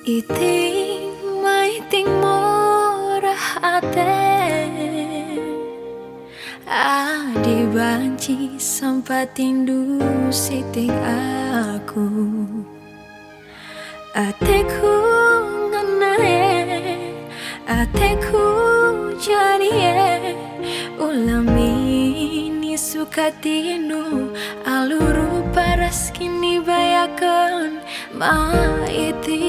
Iting maiting murah ate adi banci sempat tindu siting aku ateku ngenae ateku jadi ulami suka tindu aluru paras kini bayakan maiti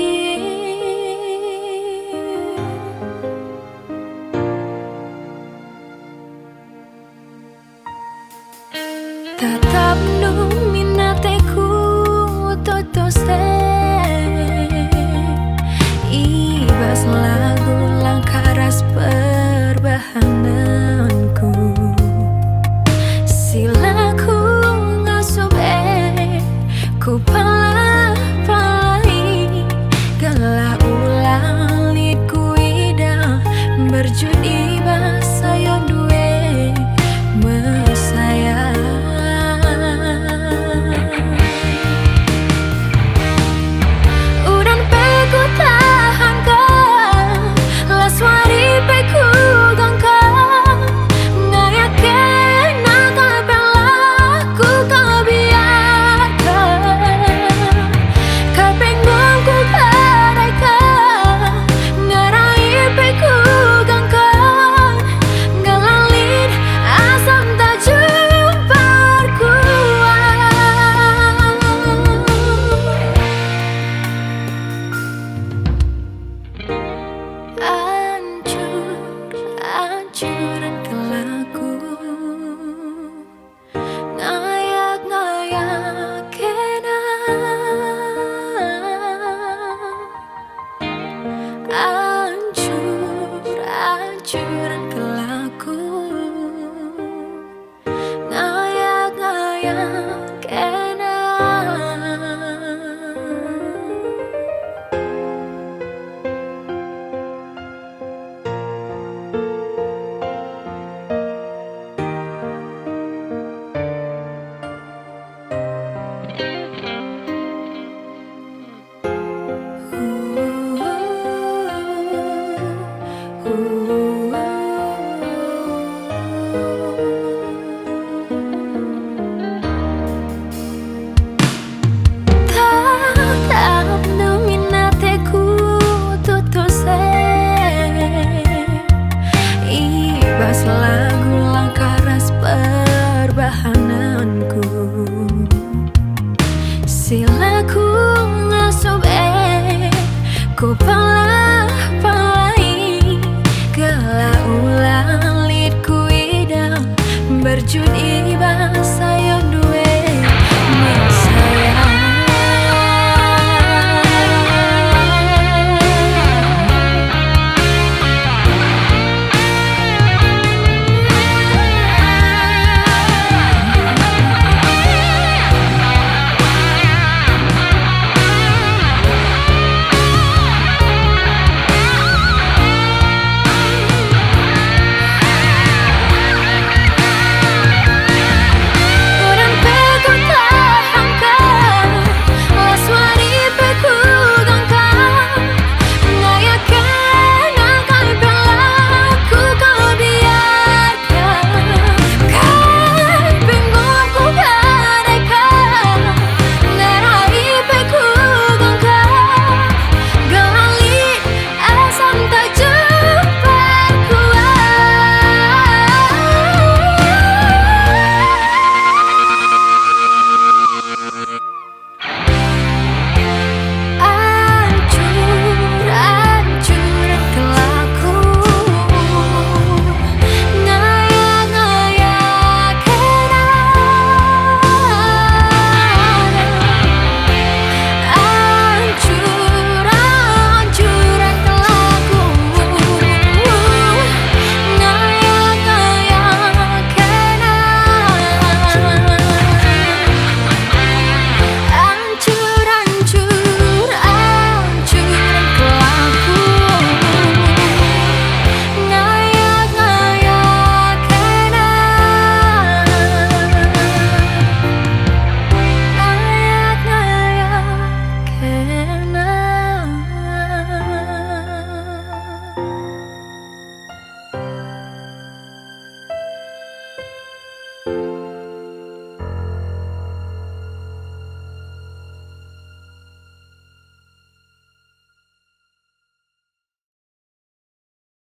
tatap nu minateku totose ibas lagu langkaras perbahananku silaku ngasup ku palai gala ulang liku ida berjudi bahasa yang duwe mesaya udan peku tahan ka laswari peku gangka ngayakin nakal pelaku kebiarkan kapenggung ku padai ngarai peku gangka ngalalin asam tak jumpa hancuran kelaku ngayak-ngayak kena hancuran kelaku ngayak-ngayak kena tatap nu minateku totose ibas